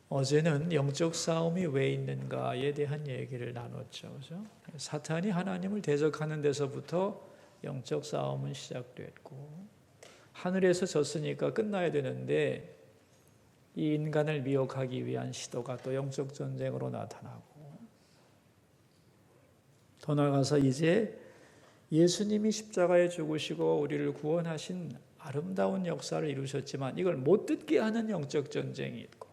어제는 영적 싸움이 왜 있는가에 대한 얘기를 나눴죠. 그죠? 사탄이 하나님을 대적하는 데서부터 영적 싸움은 시작됐고, 하늘에서 졌으니까 끝나야 되는데 이 인간을 미혹하기 위한 시도가 또 영적 전쟁으로 나타나고, 더 나아가서 이제 예수님이 십자가에 죽으시고 우리를 구원하신 아름다운 역사를 이루셨지만 이걸 못 듣게 하는 영적 전쟁이 있고,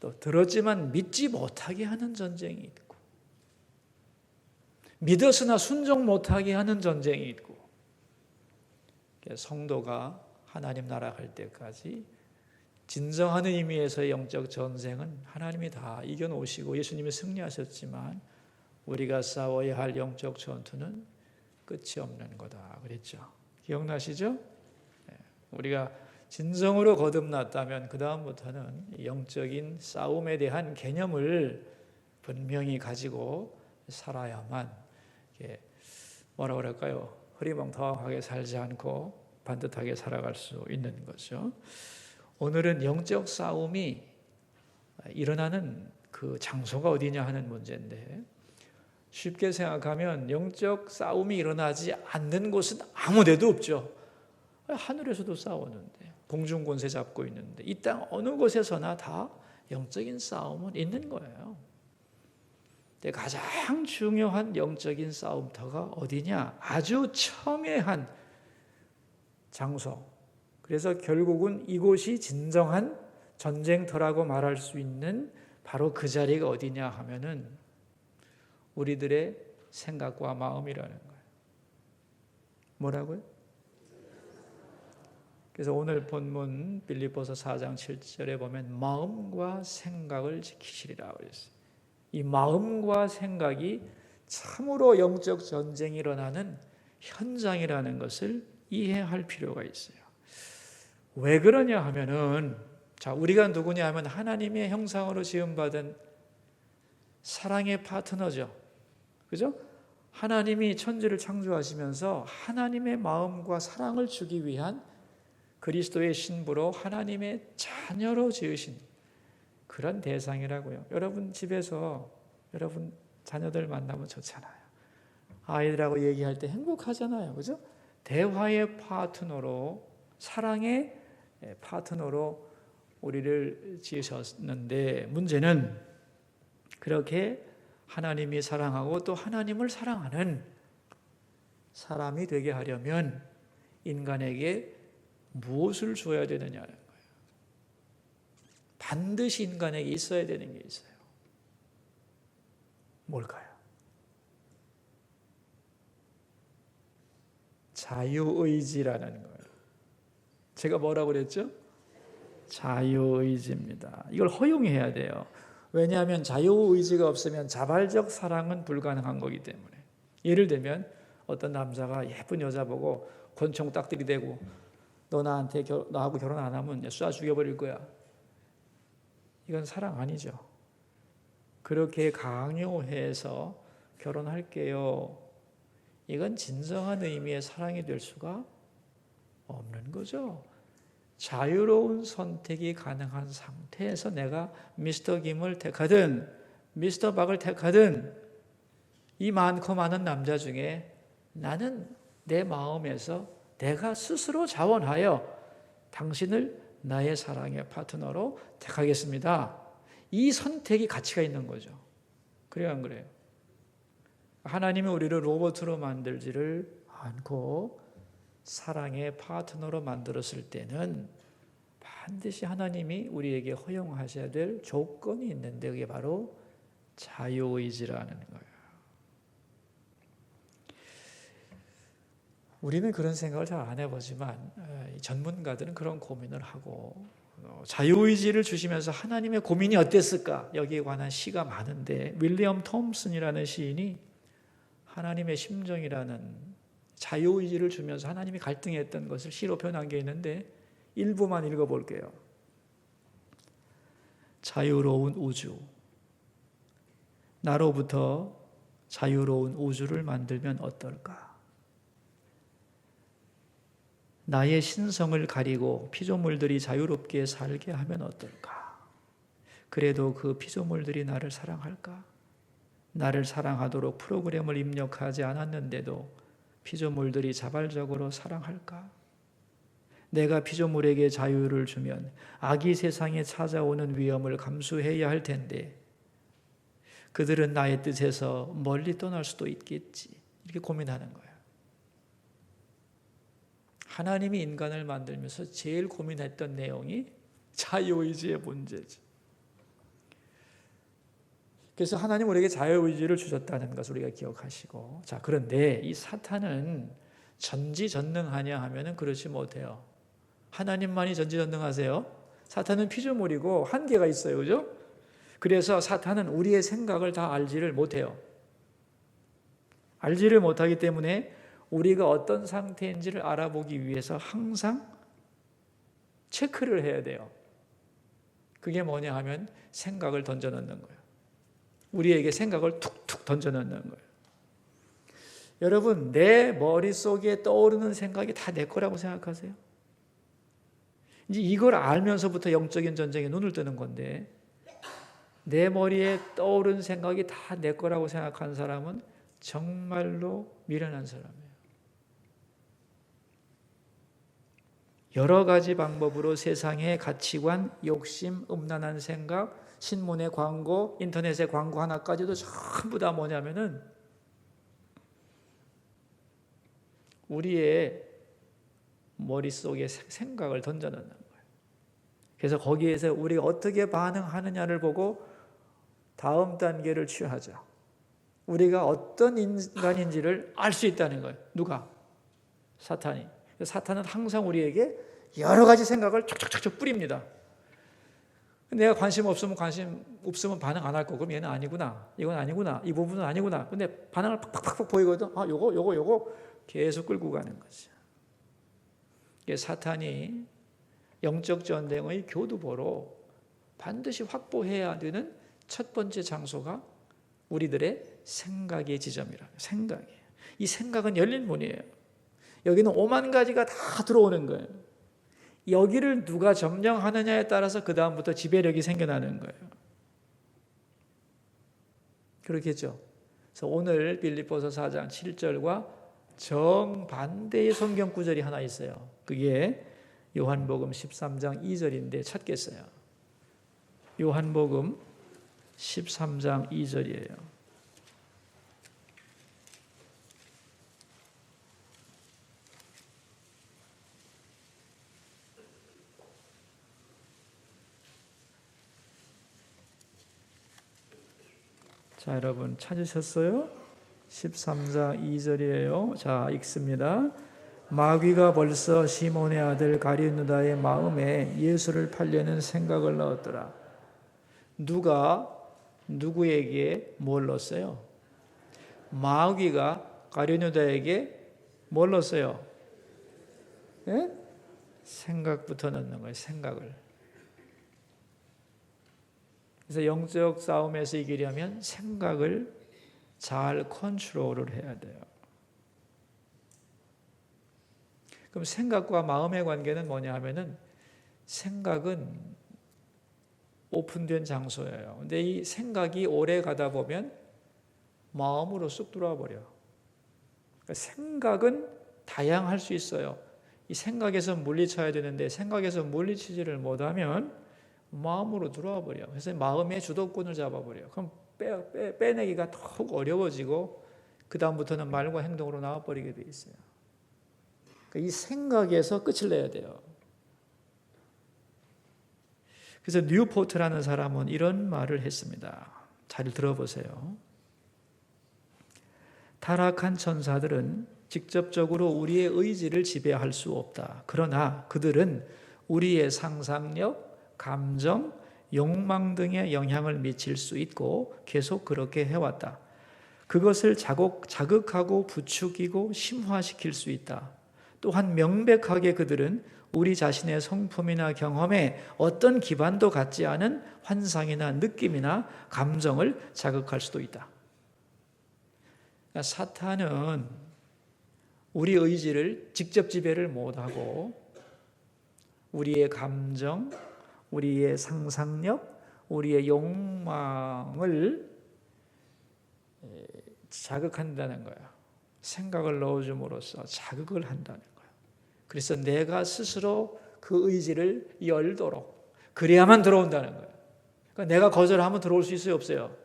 또 들었지만 믿지 못하게 하는 전쟁이 있고, 믿었으나 순종 못하게 하는 전쟁이 있고, 성도가 하나님 나라 갈 때까지 진정한 의미에서의 영적 전쟁은 하나님이 다 이겨놓으시고 예수님이 승리하셨지만 우리가 싸워야 할 영적 전투는 끝이 없는 거다 그랬죠. 기억나시죠? 우리가 진정으로 거듭났다면 그 다음부터는 영적인 싸움에 대한 개념을 분명히 가지고 살아야만 뭐라 그럴까요? 흐리멍텅하게 살지 않고 반듯하게 살아갈 수 있는 거죠. 오늘은 영적 싸움이 일어나는 그 장소가 어디냐 하는 문제인데, 쉽게 생각하면 영적 싸움이 일어나지 않는 곳은 아무 데도 없죠. 하늘에서도 싸우는데, 공중 권세 잡고 있는데, 이 땅 어느 곳에서나 다 영적인 싸움은 있는 거예요. 근데 가장 중요한 영적인 싸움터가 어디냐? 아주 첨예한 장소. 그래서 결국은 이곳이 진정한 전쟁터라고 말할 수 있는 바로 그 자리가 어디냐 하면은 우리들의 생각과 마음이라는 거예요. 뭐라고요? 그래서 오늘 본문 빌립보서 4장 7절에 보면 마음과 생각을 지키시리라 그랬어요. 이 마음과 생각이 참으로 영적 전쟁이 일어나는 현장이라는 것을 이해할 필요가 있어요. 왜 그러냐 하면은, 자, 우리가 누구냐 하면 하나님의 형상으로 지음받은 사랑의 파트너죠. 그죠? 하나님이 천지를 창조하시면서 하나님의 마음과 사랑을 주기 위한 그리스도의 신부로 하나님의 자녀로 지으신 그런 대상이라고요. 여러분 집에서 여러분 자녀들 만나면 좋잖아요. 아이들하고 얘기할 때 행복하잖아요. 그죠? 대화의 파트너로, 사랑의 파트너로 우리를 지으셨는데, 문제는 그렇게 하나님이 사랑하고 또 하나님을 사랑하는 사람이 되게 하려면 인간에게 무엇을 줘야 되느냐는 거예요. 반드시 인간에게 있어야 되는 게 있어요. 뭘까요? 자유의지라는 거예요. 제가 뭐라고 그랬죠? 자유의지입니다. 이걸 허용해야 돼요. 왜냐하면 자유의지가 없으면 자발적 사랑은 불가능한 거기 때문에. 예를 들면 어떤 남자가 예쁜 여자 보고 권총 딱 들이대고 너 나하고 결혼 안 하면 쏴 죽여버릴 거야. 이건 사랑 아니죠. 그렇게 강요해서 결혼할게요. 이건 진정한 의미의 사랑이 될 수가 없는 거죠. 자유로운 선택이 가능한 상태에서 내가 미스터 김을 택하든 미스터 박을 택하든 이 많고 많은 남자 중에 나는 내 마음에서 내가 스스로 자원하여 당신을 나의 사랑의 파트너로 택하겠습니다. 이 선택이 가치가 있는 거죠. 그래요, 안 그래요? 하나님이 우리를 로봇으로 만들지를 않고 사랑의 파트너로 만들었을 때는 반드시 하나님이 우리에게 허용하셔야 될 조건이 있는데, 그게 바로 자유의지라는 거예요. 우리는 그런 생각을 잘 안 해보지만 전문가들은 그런 고민을 하고, 자유의지를 주시면서 하나님의 고민이 어땠을까? 여기에 관한 시가 많은데, 윌리엄 톰슨이라는 시인이 하나님의 심정이라는 자유의지를 주면서 하나님이 갈등했던 것을 시로 표현한 게 있는데 일부만 읽어볼게요. 자유로운 우주. 나로부터 자유로운 우주를 만들면 어떨까? 나의 신성을 가리고 피조물들이 자유롭게 살게 하면 어떨까? 그래도 그 피조물들이 나를 사랑할까? 나를 사랑하도록 프로그램을 입력하지 않았는데도 피조물들이 자발적으로 사랑할까? 내가 피조물에게 자유를 주면 악이 세상에 찾아오는 위험을 감수해야 할 텐데 그들은 나의 뜻에서 멀리 떠날 수도 있겠지. 이렇게 고민하는 거예요. 하나님이 인간을 만들면서 제일 고민했던 내용이 자유의지의 문제죠. 그래서 하나님 우리에게 자유의지를 주셨다는 것을 우리가 기억하시고, 자, 그런데 이 사탄은 전지전능하냐 하면은 그렇지 못해요. 하나님만이 전지전능하세요. 사탄은 피조물이고 한계가 있어요. 그죠? 그래서 사탄은 우리의 생각을 다 알지를 못해요. 알지를 못하기 때문에 우리가 어떤 상태인지를 알아보기 위해서 항상 체크를 해야 돼요. 그게 뭐냐 하면 생각을 던져넣는 거예요. 우리에게 생각을 툭툭 던져넣는 거예요. 여러분, 내 머릿속에 떠오르는 생각이 다 내 거라고 생각하세요? 이제 이걸 알면서부터 영적인 전쟁에 눈을 뜨는 건데, 내 머리에 떠오른 생각이 다 내 거라고 생각하는 사람은 정말로 미련한 사람이에요. 여러 가지 방법으로 세상의 가치관, 욕심, 음란한 생각, 신문의 광고, 인터넷의 광고 하나까지도 전부 다 뭐냐면은 우리의 머릿속에 생각을 던져넣는 거예요. 그래서 거기에서 우리가 어떻게 반응하느냐를 보고 다음 단계를 취하죠. 우리가 어떤 인간인지를 알 수 있다는 거예요. 누가? 사탄이. 사탄은 항상 우리에게 여러 가지 생각을 촉촉촉 뿌립니다. 내가 관심 없으면 반응 안 할 거고, 그럼 얘는 아니구나, 이건 아니구나, 이 부분은 아니구나. 근데 반응을 팍팍팍 보이거든. 아, 요거 계속 끌고 가는 거죠. 이게 사탄이 영적 전쟁의 교두보로 반드시 확보해야 되는 첫 번째 장소가 우리들의 생각의 지점이라고. 생각이에요. 이 생각은 열린 문이에요. 여기는 5만 가지가 다 들어오는 거예요. 여기를 누가 점령하느냐에 따라서 그 다음부터 지배력이 생겨나는 거예요. 그렇겠죠. 그래서 오늘 빌립보서 4장 7절과 정반대의 성경 구절이 하나 있어요. 그게 요한복음 13장 2절인데 찾겠어요. 요한복음 13장 2절이에요. 자, 여러분 찾으셨어요? 13장 2절이에요. 자, 읽습니다. 마귀가 벌써 시몬의 아들 가룟유다의 마음에 예수를 팔려는 생각을 넣었더라. 누가 누구에게 뭘 넣었어요? 마귀가 가룟유다에게 뭘 넣었어요? 예? 생각부터 넣는 거예요. 생각을. 그래서 영적 싸움에서 이기려면 생각을 잘 컨트롤을 해야 돼요. 그럼 생각과 마음의 관계는 뭐냐 하면은 생각은 오픈된 장소예요. 근데 이 생각이 오래 가다 보면 마음으로 쑥 들어와 버려. 그러니까 생각은 다양할 수 있어요. 이 생각에서 물리쳐야 되는데 생각에서 물리치지를 못하면 마음으로 들어와 버려. 그래서 마음의 주도권을 잡아버려. 그럼 빼내기가 더욱 어려워지고 그 다음부터는 말과 행동으로 나와버리게 돼 있어요. 그러니까 이 생각에서 끝을 내야 돼요. 그래서 뉴포트라는 사람은 이런 말을 했습니다. 잘 들어보세요. 타락한 천사들은 직접적으로 우리의 의지를 지배할 수 없다. 그러나 그들은 우리의 상상력, 감정, 욕망 등에 영향을 미칠 수 있고 계속 그렇게 해왔다. 그것을 자극하고 부추기고 심화시킬 수 있다. 또한 명백하게 그들은 우리 자신의 성품이나 경험에 어떤 기반도 갖지 않은 환상이나 느낌이나 감정을 자극할 수도 있다. 그러니까 사탄은 우리 의지를 직접 지배를 못하고 우리의 감정, 우리의 상상력, 우리의 욕망을 자극한다는 거예요. 생각을 넣어줌으로써 자극을 한다는 거예요. 그래서 내가 스스로 그 의지를 열도록 그래야만 들어온다는 거예요. 그러니까 내가 거절하면 들어올 수 있어요, 없어요?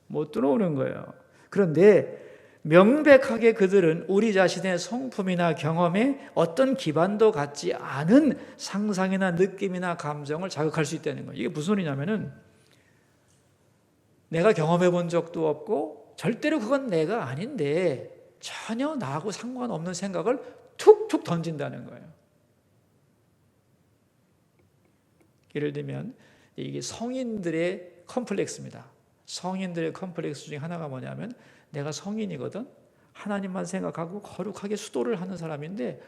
못 들어오는 거예요. 그런데 명백하게 그들은 우리 자신의 성품이나 경험에 어떤 기반도 갖지 않은 상상이나 느낌이나 감정을 자극할 수 있다는 거예요. 이게 무슨 소리냐면은 내가 경험해 본 적도 없고 절대로 그건 내가 아닌데 전혀 나하고 상관없는 생각을 툭툭 던진다는 거예요. 예를 들면 이게 성인들의 컴플렉스입니다. 성인들의 컴플렉스 중에 하나가 뭐냐면 내가 성인이거든. 하나님만 생각하고 거룩하게 수도를 하는 사람인데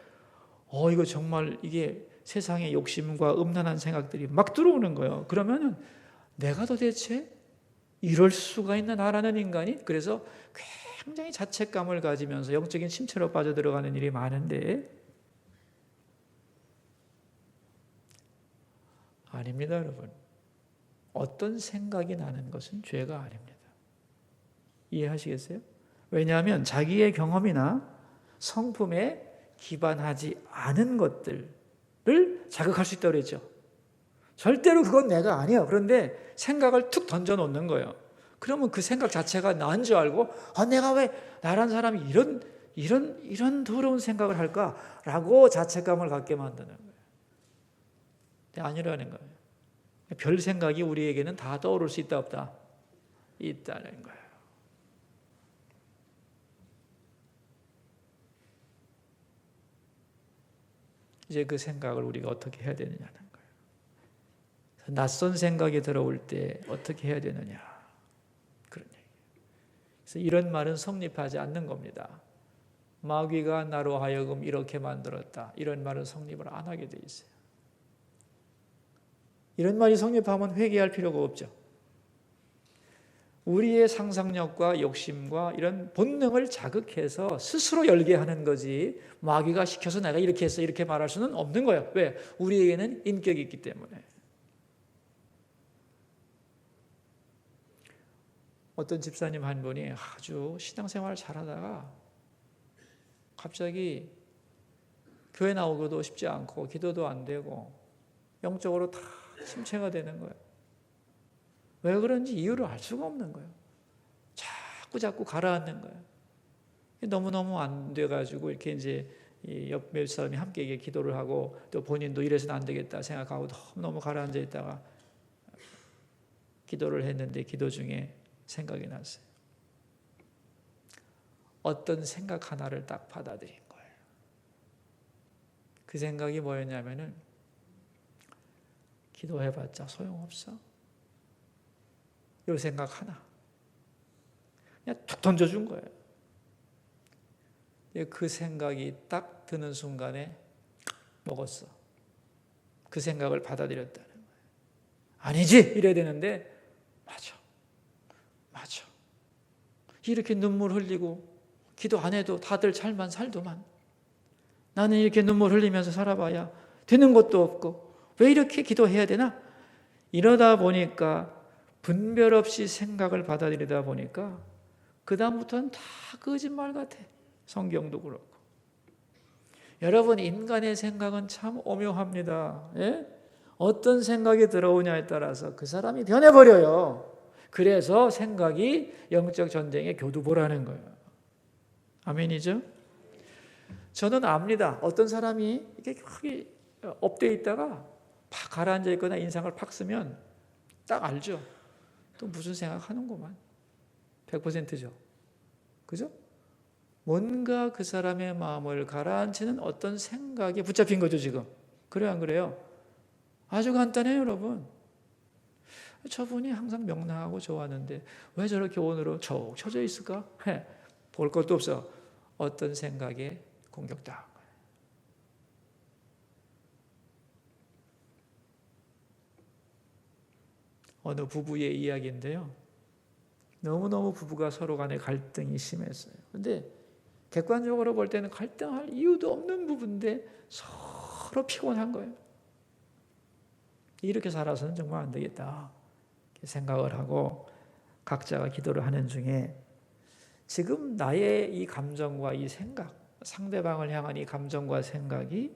이거 정말 이게 세상의 욕심과 음란한 생각들이 막 들어오는 거예요. 그러면은 내가 도대체 이럴 수가 있나 나라는 인간이? 그래서 굉장히 자책감을 가지면서 영적인 침체로 빠져들어가는 일이 많은데 아닙니다, 여러분. 어떤 생각이 나는 것은 죄가 아닙니다. 이해하시겠어요? 왜냐하면 자기의 경험이나 성품에 기반하지 않은 것들을 자극할 수 있다고 그랬죠. 절대로 그건 내가 아니야. 그런데 생각을 툭 던져놓는 거예요. 그러면 그 생각 자체가 나인 줄 알고 내가 왜 나란 사람이 이런 더러운 생각을 할까라고 자책감을 갖게 만드는 거예요. 근데 아니라는 거예요. 별 생각이 우리에게는 다 떠오를 수 있다 없다? 있다는 거예요. 이제 그 생각을 우리가 어떻게 해야 되느냐는 거예요. 낯선 생각이 들어올 때 어떻게 해야 되느냐 그런 얘기예요. 그래서 이런 말은 성립하지 않는 겁니다. 마귀가 나로 하여금 이렇게 만들었다. 이런 말은 성립을 안 하게 돼 있어요. 이런 말이 성립하면 회개할 필요가 없죠. 우리의 상상력과 욕심과 이런 본능을 자극해서 스스로 열게 하는 거지 마귀가 시켜서 내가 이렇게 했어 이렇게 말할 수는 없는 거예요. 왜? 우리에게는 인격이 있기 때문에. 어떤 집사님 한 분이 아주 신앙생활을 잘하다가 갑자기 교회 나오기도 쉽지 않고 기도도 안 되고 영적으로 다 침체가 되는 거예요. 왜 그런지 이유를 알 수가 없는 거예요. 자꾸 가라앉는 거예요. 너무너무 안 돼가지고 이렇게 이제 옆 몇 사람이 함께 기도를 하고 또 본인도 이래서는 안 되겠다 생각하고 너무 가라앉아 있다가 기도를 했는데 기도 중에 생각이 났어요. 어떤 생각 하나를 딱 받아들인 거예요. 그 생각이 뭐였냐면은 기도해봤자 소용없어. 이 생각 하나 그냥 툭 던져준 거예요. 그 생각이 딱 드는 순간에 먹었어. 그 생각을 받아들였다는 거예요. 아니지 이래야 되는데 맞아. 이렇게 눈물 흘리고 기도 안 해도 다들 잘만 살더만 나는 이렇게 눈물 흘리면서 살아봐야 되는 것도 없고 왜 이렇게 기도해야 되나? 이러다 보니까 분별 없이 생각을 받아들이다 보니까 그 다음부터는 다 거짓말 같아. 성경도 그렇고. 여러분 인간의 생각은 참 오묘합니다. 예? 어떤 생각이 들어오냐에 따라서 그 사람이 변해버려요. 그래서 생각이 영적 전쟁의 교두보라는 거예요. 아멘이죠? 저는 압니다. 어떤 사람이 이렇게 크게 업되어 있다가 팍 가라앉아 있거나 인상을 팍 쓰면 딱 알죠. 또 무슨 생각하는구만. 100%죠. 그죠? 뭔가 그 사람의 마음을 가라앉히는 어떤 생각에 붙잡힌 거죠 지금. 그래요 안 그래요? 아주 간단해요 여러분. 저분이 항상 명랑하고 좋았는데 왜 저렇게 오늘은 척 쳐져 있을까? 볼 것도 없어. 어떤 생각에 공격당한 거예요. 어느 부부의 이야기인데요. 너무너무 부부가 서로 간에 갈등이 심했어요. 근데 객관적으로 볼 때는 갈등할 이유도 없는 부부인데 서로 피곤한 거예요. 이렇게 살아서는 정말 안 되겠다 생각을 하고 각자가 기도를 하는 중에 지금 나의 이 감정과 이 생각, 상대방을 향한 이 감정과 생각이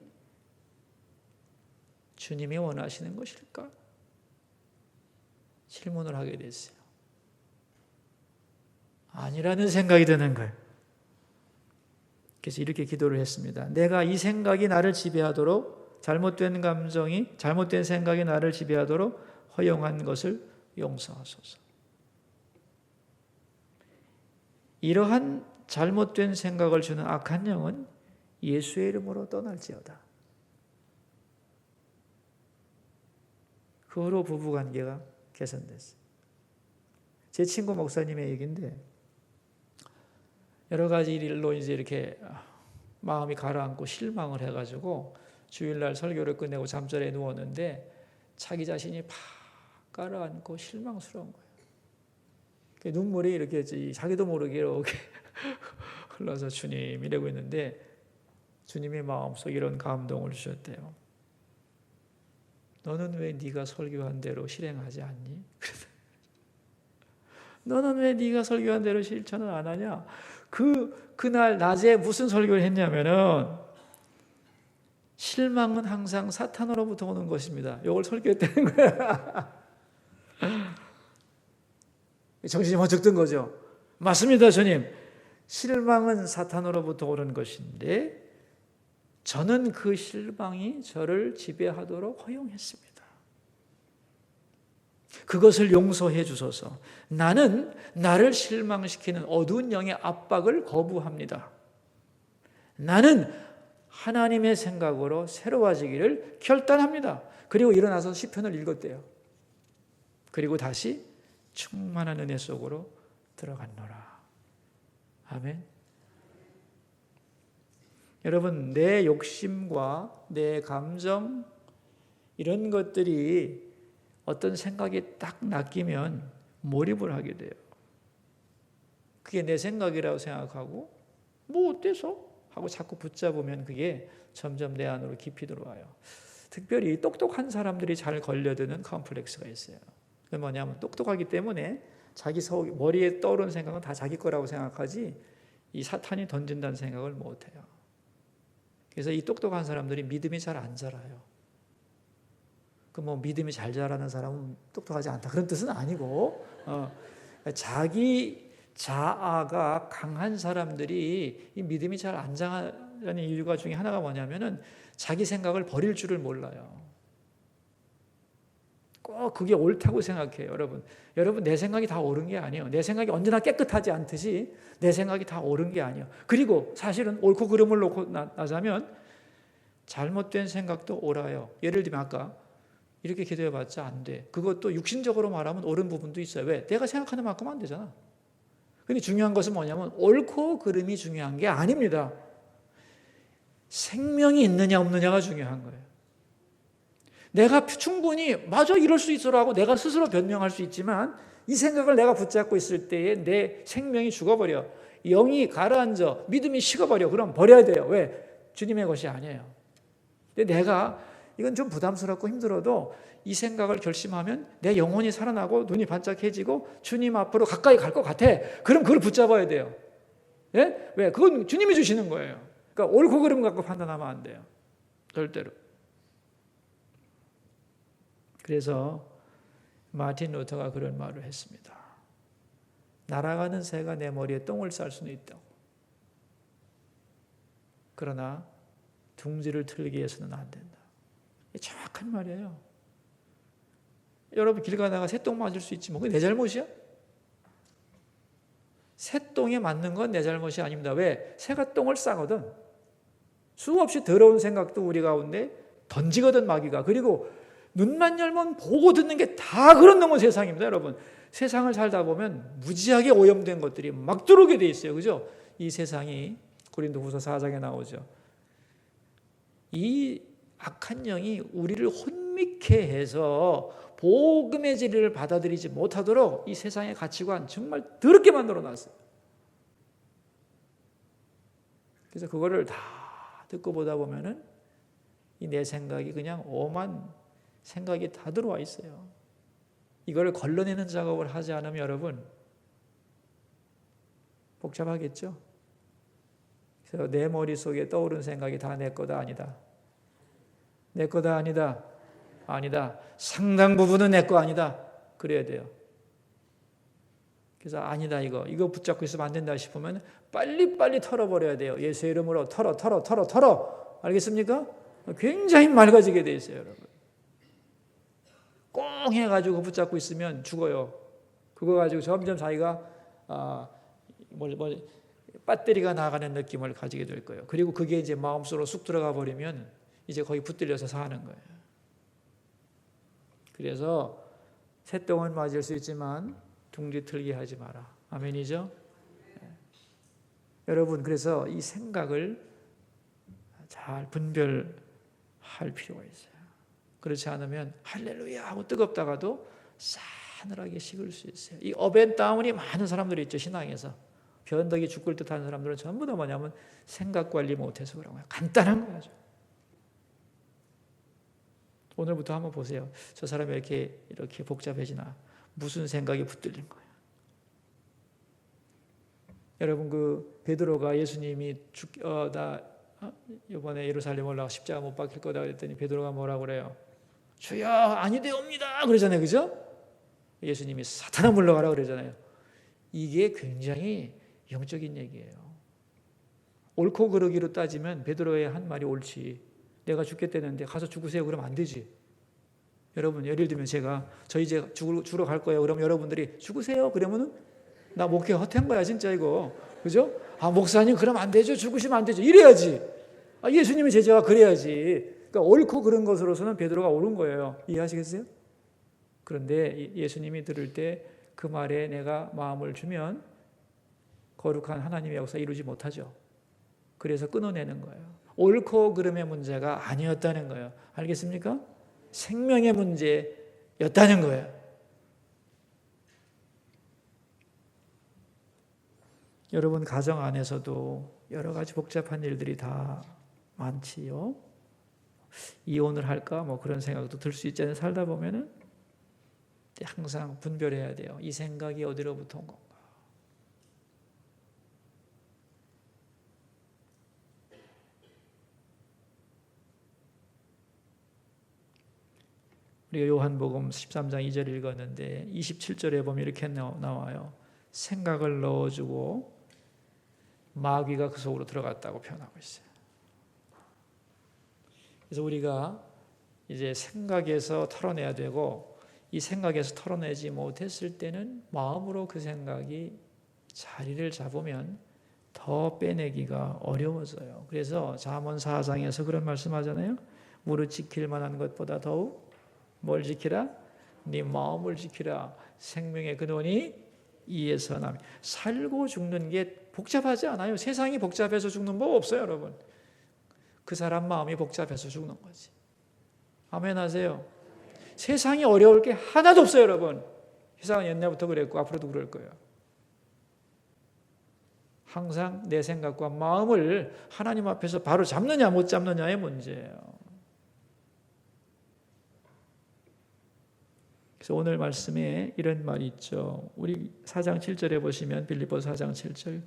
주님이 원하시는 것일까? 질문을 하게 됐어요. 아니라는 생각이 드는 거예요. 그래서 이렇게 기도를 했습니다. 내가 이 생각이 나를 지배하도록, 잘못된 감정이, 잘못된 생각이 나를 지배하도록 허용한 것을 용서하소서. 이러한 잘못된 생각을 주는 악한 영은 예수의 이름으로 떠날지어다. 그 후로 부부관계가 개선됐어요. 제 친구 목사님의 얘기인데 여러 가지 일로 이제 이렇게 마음이 가라앉고 실망을 해가지고 주일날 설교를 끝내고 잠자리에 누웠는데 자기 자신이 팍 가라앉고 실망스러운 거예요. 눈물이 이렇게 자기도 모르게 이렇게 흘러서 주님 이러고 있는데 주님이 마음속에 이런 감동을 주셨대요. 너는 왜 네가 설교한 대로 실행하지 않니? 너는 왜 네가 설교한 대로 실천을 안 하냐? 그날 낮에 무슨 설교를 했냐면은 실망은 항상 사탄으로부터 오는 것입니다. 이걸 설교했다는 거야. 정신이 번쩍 든 거죠. 맞습니다, 주님. 실망은 사탄으로부터 오는 것인데 저는 그 실망이 저를 지배하도록 허용했습니다. 그것을 용서해 주소서. 나는 나를 실망시키는 어두운 영의 압박을 거부합니다. 나는 하나님의 생각으로 새로워지기를 결단합니다. 그리고 일어나서 시편을 읽었대요. 그리고 다시 충만한 은혜 속으로 들어갔노라. 아멘. 여러분, 내 욕심과 내 감정 이런 것들이 어떤 생각이 딱 낚이면 몰입을 하게 돼요. 그게 내 생각이라고 생각하고 뭐 어때서? 하고 자꾸 붙잡으면 그게 점점 내 안으로 깊이 들어와요. 특별히 똑똑한 사람들이 잘 걸려드는 컴플렉스가 있어요. 그게 뭐냐면 똑똑하기 때문에 자기 머리에 떠오르는 생각은 다 자기 거라고 생각하지 이 사탄이 던진다는 생각을 못해요. 그래서 이 똑똑한 사람들이 믿음이 잘 안 자라요. 믿음이 잘 자라는 사람은 똑똑하지 않다 그런 뜻은 아니고 자기 자아가 강한 사람들이 이 믿음이 잘 안 자라는 이유가 중에 하나가 뭐냐면은 자기 생각을 버릴 줄을 몰라요. 꼭 그게 옳다고 생각해요, 여러분. 여러분, 내 생각이 다 옳은 게 아니에요. 내 생각이 언제나 깨끗하지 않듯이 내 생각이 다 옳은 게 아니에요. 그리고 사실은 옳고 그름을 놓고 나자면 잘못된 생각도 옳아요. 예를 들면 아까 이렇게 기도해봤자 안 돼. 그것도 육신적으로 말하면 옳은 부분도 있어요. 왜? 내가 생각하는 만큼 안 되잖아. 근데 중요한 것은 뭐냐면 옳고 그름이 중요한 게 아닙니다. 생명이 있느냐 없느냐가 중요한 거예요. 내가 충분히 맞아 이럴 수 있어라고 내가 스스로 변명할 수 있지만 이 생각을 내가 붙잡고 있을 때에 내 생명이 죽어버려. 영이 가라앉아. 믿음이 식어버려. 그럼 버려야 돼요. 왜? 주님의 것이 아니에요. 근데 내가 이건 좀 부담스럽고 힘들어도 이 생각을 결심하면 내 영혼이 살아나고 눈이 반짝해지고 주님 앞으로 가까이 갈 것 같아. 그럼 그걸 붙잡아야 돼요. 예? 왜? 그건 주님이 주시는 거예요. 그러니까 옳고 그름 갖고 판단하면 안 돼요. 절대로. 그래서 마틴 루터가 그런 말을 했습니다. 날아가는 새가 내 머리에 똥을 쌀 수는 있다고. 그러나 둥지를 틀기 위해서는 안 된다. 정확한 말이에요. 여러분 길 가다가 새똥 맞을 수 있지 뭐 그게 내 잘못이야? 새똥에 맞는 건 내 잘못이 아닙니다. 왜? 새가 똥을 싸거든. 수없이 더러운 생각도 우리 가운데 던지거든 마귀가. 그리고 눈만 열면 보고 듣는 게 다 그런 놈의 세상입니다. 여러분 세상을 살다 보면 무지하게 오염된 것들이 막 들어오게 돼 있어요. 그죠? 이 세상이 고린도후서 4장에 나오죠. 이 악한 영이 우리를 혼미케 해서 복음의 진리를 받아들이지 못하도록 이 세상의 가치관 정말 더럽게 만들어 놨어요. 그래서 그거를 다 듣고 보다 보면은 이 내 생각이 그냥 오만 생각이 다 들어와 있어요. 이걸 걸러내는 작업을 하지 않으면 여러분 복잡하겠죠? 그래서 내 머릿속에 떠오른 생각이 다 내 거다 아니다. 내 거다 아니다. 아니다. 상당 부분은 내 거 아니다. 그래야 돼요. 그래서 아니다 이거 붙잡고 있으면 안 된다 싶으면 빨리빨리 털어버려야 돼요. 예수의 이름으로 털어. 알겠습니까? 굉장히 맑아지게 돼 있어요, 여러분. 꽁 해가지고 붙잡고 있으면 죽어요. 그거 가지고 점점 자기가 배터리가 나가는 느낌을 가지게 될 거예요. 그리고 그게 이제 마음속으로 쑥 들어가 버리면 이제 거의 붙들려서 사는 거예요. 그래서 새똥은 맞을 수 있지만 둥지 틀게 하지 마라. 아멘이죠? 네. 여러분 그래서 이 생각을 잘 분별할 필요가 있어요. 그렇지 않으면 할렐루야 하고 뜨겁다가도 싸늘하게 식을 수 있어요. 이 업앤다운이 많은 사람들이 있죠. 신앙에서. 변덕이 죽을 듯한 사람들은 전부 다 뭐냐면 생각 관리 못해서 그런 거예요. 간단한 거죠. 오늘부터 한번 보세요. 저 사람이 이렇게 복잡해지나? 무슨 생각이 붙들린 거예요? 여러분 그 베드로가 예수님이 이번에 예루살렘 올라가 십자가 못 박힐 거다 그랬더니 베드로가 뭐라고 그래요? 주여 아니되옵니다 그러잖아요. 그죠? 예수님이 사탄아 물러가라 그러잖아요. 이게 굉장히 영적인 얘기예요. 옳고 그르기로 따지면 베드로의 한 말이 옳지. 내가 죽겠다는데 가서 죽으세요 그러면 안 되지. 여러분 예를 들면 저 이제 죽으러 갈 거예요. 그럼 여러분들이 죽으세요 그러면은 나 목회 헛한 거야 진짜 이거. 그죠? 목사님 그러면 안 되죠. 죽으시면 안 되죠. 이래야지. 예수님의 제자가 그래야지. 그러니까 옳고 그른 것으로서는 베드로가 옳은 거예요. 이해하시겠어요? 그런데 예수님이 들을 때 그 말에 내가 마음을 주면 거룩한 하나님의 역사 이루지 못하죠. 그래서 끊어내는 거예요. 옳고 그름의 문제가 아니었다는 거예요. 알겠습니까? 생명의 문제였다는 거예요. 여러분 가정 안에서도 여러 가지 복잡한 일들이 다 많지요. 이혼을 할까 뭐 그런 생각도 들 수 있잖아요. 살다 보면은 항상 분별해야 돼요. 이 생각이 어디로부터 온 건가? 우리가 요한복음 13장 2절 읽었는데 27절에 보면 이렇게 나와요. 생각을 넣어주고 마귀가 그 속으로 들어갔다고 표현하고 있어요. 그래서 우리가 이제 생각에서 털어내야 되고 이 생각에서 털어내지 못했을 때는 마음으로 그 생각이 자리를 잡으면 더 빼내기가 어려워져요. 그래서 잠언 4장에서 그런 말씀하잖아요. 무릇 지킬 만한 것보다 더욱 뭘 지키라? 네 마음을 지키라. 생명의 근원이 이에서 남. 살고 죽는 게 복잡하지 않아요. 세상이 복잡해서 죽는 법 없어요, 여러분. 그 사람 마음이 복잡해서 죽는 거지. 아멘 하세요. 세상이 어려울 게 하나도 없어요, 여러분. 세상은 옛날부터 그랬고 앞으로도 그럴 거예요. 항상 내 생각과 마음을 하나님 앞에서 바로 잡느냐 못 잡느냐의 문제예요. 그래서 오늘 말씀에 이런 말이 있죠. 우리 4장 7절에 보시면 빌립보서 4장 7절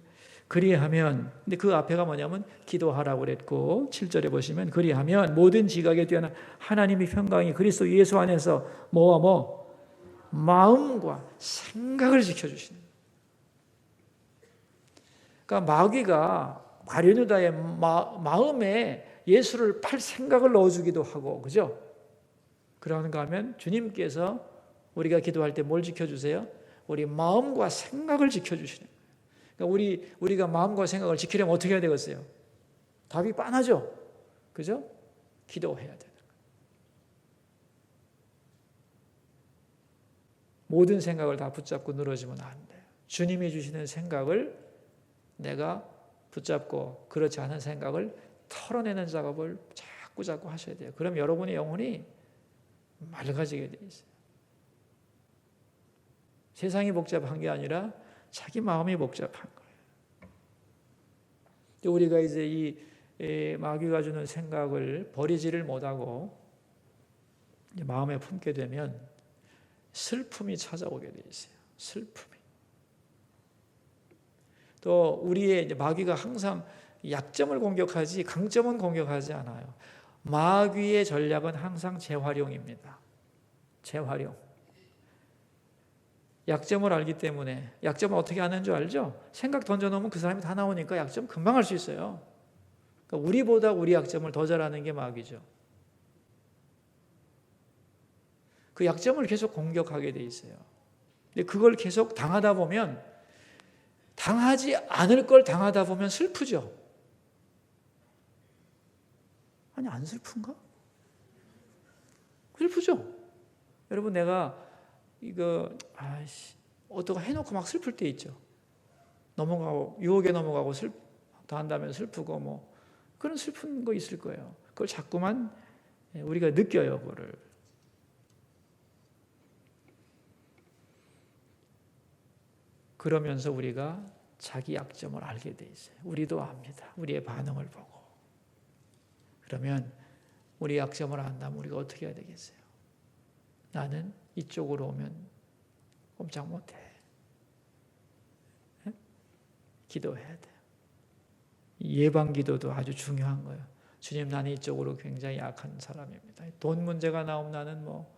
그리하면 근데 그 앞에가 뭐냐면 기도하라고 그랬고 7절에 보시면 그리하면 모든 지각에 뛰어난 하나님의 평강이 그리스도 예수 안에서 마음과 생각을 지켜주시는 거예요. 그러니까 마귀가 바리누다의 마음에 예수를 팔 생각을 넣어주기도 하고 그죠? 그러는가 하면 주님께서 우리가 기도할 때 뭘 지켜주세요? 우리 마음과 생각을 지켜주시는 거예요. 그러니까 우리가 마음과 생각을 지키려면 어떻게 해야 되겠어요? 답이 뻔하죠? 그죠? 기도해야 되는 거예요. 모든 생각을 다 붙잡고 늘어지면 안 돼요. 주님이 주시는 생각을 내가 붙잡고 그렇지 않은 생각을 털어내는 작업을 자꾸 하셔야 돼요. 그럼 여러분의 영혼이 맑아지게 돼 있어요. 세상이 복잡한 게 아니라 자기 마음이 복잡한 거예요. 우리가 이제 이 마귀가 주는 생각을 버리지를 못하고 마음에 품게 되면 슬픔이 찾아오게 돼 있어요. 슬픔이. 또 우리의 이제 마귀가 항상 약점을 공격하지 강점은 공격하지 않아요. 마귀의 전략은 항상 재활용입니다. 재활용. 약점을 알기 때문에 약점을 어떻게 하는 줄 알죠? 생각 던져놓으면 그 사람이 다 나오니까 약점 금방 할 수 있어요. 그러니까 우리보다 우리 약점을 더 잘하는 게 마귀죠. 그 약점을 계속 공격하게 돼 있어요. 근데 그걸 계속 당하다 보면 당하지 않을 걸 당하다 보면 슬프죠. 아니 안 슬픈가? 슬프죠. 여러분 내가 이거 어떻게 해놓고 막 슬플 때 있죠. 넘어가고 유혹에 넘어가고 한다면 슬프고 뭐 그런 슬픈 거 있을 거예요. 그걸 자꾸만 우리가 느껴요. 그거를. 그러면서 우리가 자기 약점을 알게 돼 있어요. 우리도 압니다. 우리의 반응을 보고. 그러면 우리 약점을 안다면 우리가 어떻게 해야 되겠어요? 나는 이쪽으로 오면 꼼짝 못해. 기도해야 돼요. 예방 기도도 아주 중요한 거예요. 주님, 나는 이쪽으로 굉장히 약한 사람입니다. 돈 문제가 나오면 나는 뭐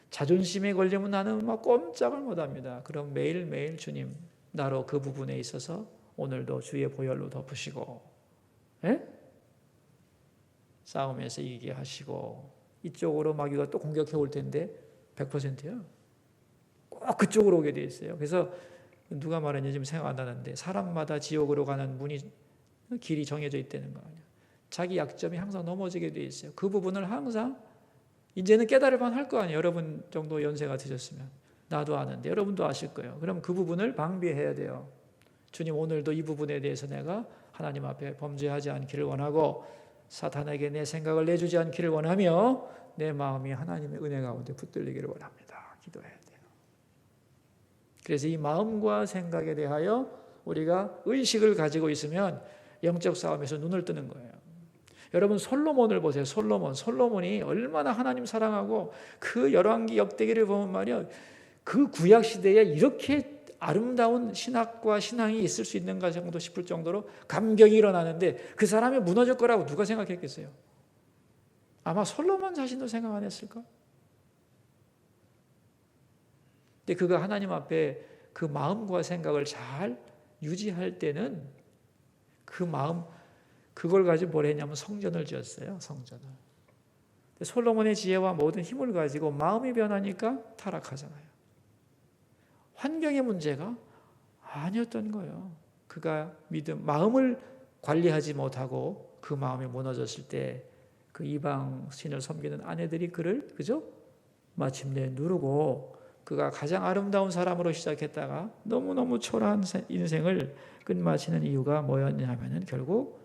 자존심에 걸리면 나는 막 꼼짝을 못합니다. 그럼 매일매일 주님 나로 그 부분에 있어서 오늘도 주의 보혈로 덮으시고 싸움에서 이기게 하시고 이쪽으로 마귀가 또 공격해 올 텐데 100%요. 꼭 그쪽으로 오게 돼 있어요. 그래서 누가 말했는지 지금 생각 안 나는데 사람마다 지옥으로 가는 길이 정해져 있다는 거 아니에요. 자기 약점이 항상 넘어지게 돼 있어요. 그 부분을 항상 이제는 깨달을만 할 거 아니에요. 여러분 정도 연세가 드셨으면. 나도 아는데 여러분도 아실 거예요. 그럼 그 부분을 방비해야 돼요. 주님, 오늘도 이 부분에 대해서 내가 하나님 앞에 범죄하지 않기를 원하고 사탄에게 내 생각을 내주지 않기를 원하며 내 마음이 하나님의 은혜 가운데 붙들리기를 원합니다. 기도해야 돼요. 그래서 이 마음과 생각에 대하여 우리가 의식을 가지고 있으면 영적 싸움에서 눈을 뜨는 거예요. 여러분 솔로몬을 보세요. 솔로몬이 얼마나 하나님 사랑하고 그 열왕기 역대기를 보면 말이야, 그 구약 시대에 이렇게 아름다운 신학과 신앙이 있을 수 있는가 정도 싶을 정도로 감격이 일어나는데 그 사람이 무너질 거라고 누가 생각했겠어요? 아마 솔로몬 자신도 생각 안 했을까? 근데 그가 하나님 앞에 그 마음과 생각을 잘 유지할 때는 그 마음, 그걸 가지고 뭘 했냐면 성전을 지었어요. 성전을. 솔로몬의 지혜와 모든 힘을 가지고 마음이 변하니까 타락하잖아요. 환경의 문제가 아니었던 거예요. 그가 마음을 관리하지 못하고 그 마음이 무너졌을 때 그 이방 신을 섬기는 아내들이 그를 마침내 누르고 그가 가장 아름다운 사람으로 시작했다가 너무너무 초라한 인생을 끝마치는 이유가 뭐였냐면은 결국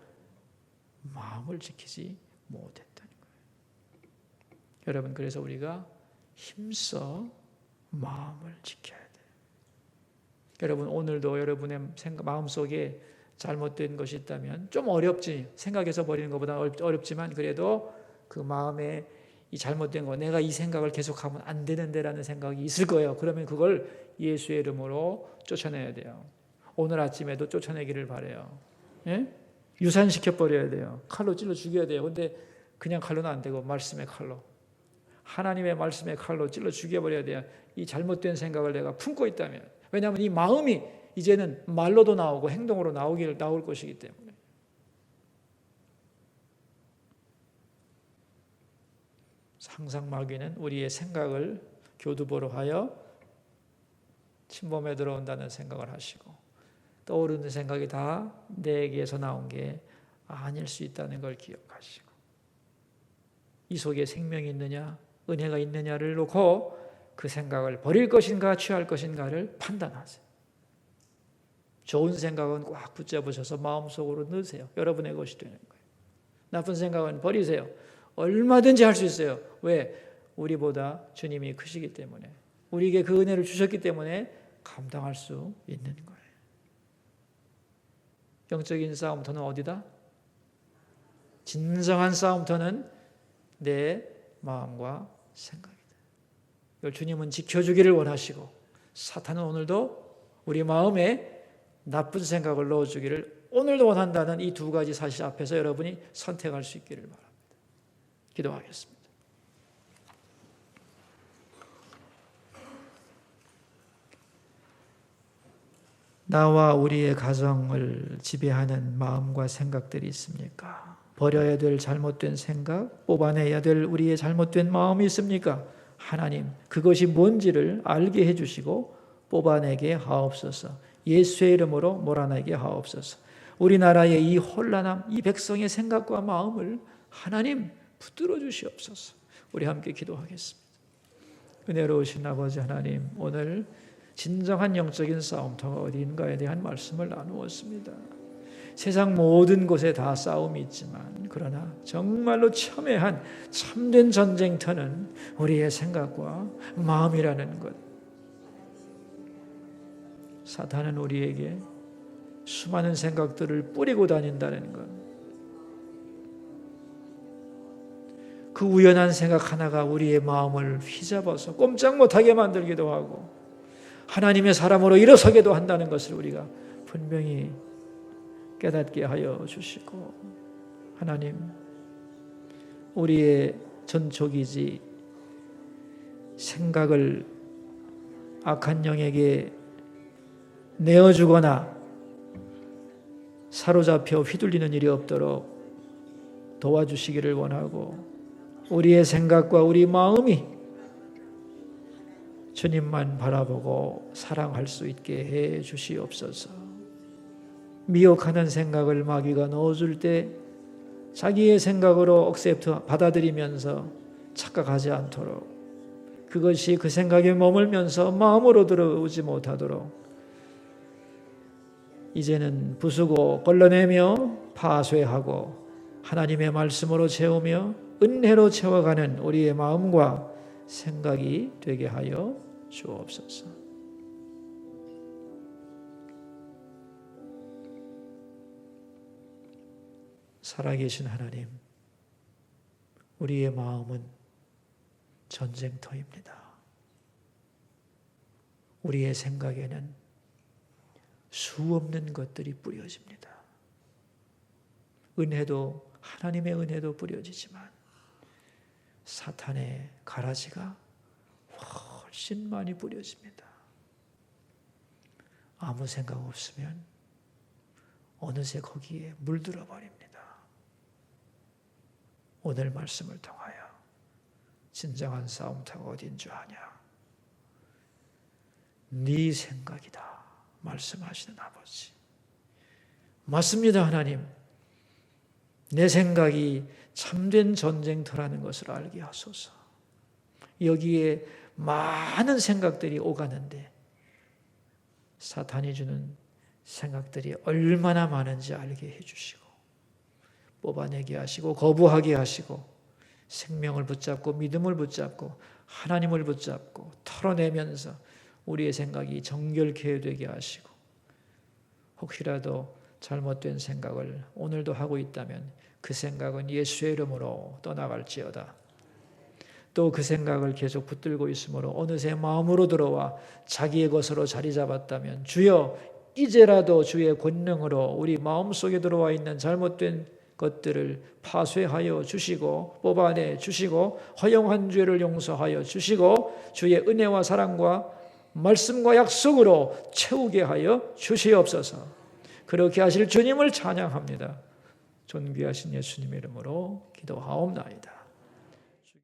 마음을 지키지 못했다는 거예요. 여러분, 그래서 우리가 힘써 마음을 지켜야 돼요. 여러분, 오늘도 여러분의 마음속에 잘못된 것이 있다면 좀 어렵지, 생각해서 버리는 것보다 어렵지만 그래도 그 마음에 이 잘못된 거, 내가 이 생각을 계속하면 안 되는데라는 생각이 있을 거예요. 그러면 그걸 예수의 이름으로 쫓아내야 돼요. 오늘 아침에도 쫓아내기를 바라요. 예? 유산시켜버려야 돼요. 칼로 찔러 죽여야 돼요. 근데 그냥 칼로는 안 되고 말씀의 칼로, 하나님의 말씀의 칼로 찔러 죽여버려야 돼요. 이 잘못된 생각을 내가 품고 있다면. 왜냐하면 이 마음이 이제는 말로도 나오고 행동으로 나올 것이기 때문에. 항상 마귀는 우리의 생각을 교두보로 하여 침범에 들어온다는 생각을 하시고 떠오르는 생각이 다 내게서 나온 게 아닐 수 있다는 걸 기억하시고 이 속에 생명이 있느냐 은혜가 있느냐를 놓고 그 생각을 버릴 것인가 취할 것인가를 판단하세요. 좋은 생각은 꽉 붙잡으셔서 마음속으로 넣으세요. 여러분의 것이 되는 거예요. 나쁜 생각은 버리세요. 얼마든지 할 수 있어요. 왜? 우리보다 주님이 크시기 때문에, 우리에게 그 은혜를 주셨기 때문에 감당할 수 있는 거예요. 영적인 싸움터는 어디다? 진정한 싸움터는 내 마음과 생각이다. 이걸 주님은 지켜주기를 원하시고 사탄은 오늘도 우리 마음에 나쁜 생각을 넣어주기를 오늘도 원한다는 이 두 가지 사실 앞에서 여러분이 선택할 수 있기를 바랍니다. 기도하겠습니다. 나와 우리의 가정을 지배하는 마음과 생각들이 있습니까? 버려야 될 잘못된 생각, 뽑아내야 될 우리의 잘못된 마음이 있습니까? 하나님, 그것이 뭔지를 알게 해주시고 뽑아내게 하옵소서. 예수의 이름으로 몰아내게 하옵소서. 우리나라의 이 혼란함, 이 백성의 생각과 마음을 하나님 붙들어 주시옵소서. 우리 함께 기도하겠습니다. 은혜로우신 아버지 하나님, 오늘 진정한 영적인 싸움터가 어디인가에 대한 말씀을 나누었습니다. 세상 모든 곳에 다 싸움이 있지만 그러나 정말로 첨예한 참된 전쟁터는 우리의 생각과 마음이라는 것. 사탄은 우리에게 수많은 생각들을 뿌리고 다닌다는 것. 그 우연한 생각 하나가 우리의 마음을 휘잡아서 꼼짝 못하게 만들기도 하고 하나님의 사람으로 일어서게도 한다는 것을 우리가 분명히 깨닫게 하여 주시고, 하나님, 우리의 전초기지 생각을 악한 영에게 내어주거나 사로잡혀 휘둘리는 일이 없도록 도와주시기를 원하고, 우리의 생각과 우리 마음이 주님만 바라보고 사랑할 수 있게 해 주시옵소서. 미혹하는 생각을 마귀가 넣어줄 때 자기의 생각으로 억셉트 받아들이면서 착각하지 않도록, 그것이 그 생각에 머물면서 마음으로 들어오지 못하도록 이제는 부수고 걸러내며 파쇄하고 하나님의 말씀으로 채우며 은혜로 채워가는 우리의 마음과 생각이 되게 하여 주옵소서. 살아계신 하나님, 우리의 마음은 전쟁터입니다. 우리의 생각에는 수없는 것들이 뿌려집니다. 은혜도, 하나님의 은혜도 뿌려지지만 사탄의 가라지가 훨씬 많이 뿌려집니다. 아무 생각 없으면 어느새 거기에 물들어 버립니다. 오늘 말씀을 통하여 진정한 싸움터가 어딘 줄 아냐? 네 생각이다 말씀하시는 아버지. 맞습니다. 하나님, 내 생각이 참된 전쟁터라는 것을 알게 하소서. 여기에 많은 생각들이 오가는데 사탄이 주는 생각들이 얼마나 많은지 알게 해주시고 뽑아내게 하시고 거부하게 하시고 생명을 붙잡고 믿음을 붙잡고 하나님을 붙잡고 털어내면서 우리의 생각이 정결케 되게 하시고, 혹시라도 잘못된 생각을 오늘도 하고 있다면 그 생각은 예수의 이름으로 떠나갈지어다. 또 그 생각을 계속 붙들고 있으므로 어느새 마음으로 들어와 자기의 것으로 자리 잡았다면 주여 이제라도 주의 권능으로 우리 마음속에 들어와 있는 잘못된 것들을 파쇄하여 주시고 뽑아내 주시고 허용한 죄를 용서하여 주시고 주의 은혜와 사랑과 말씀과 약속으로 채우게 하여 주시옵소서. 그렇게 하실 주님을 찬양합니다. 존귀하신 예수님의 이름으로 기도하옵나이다.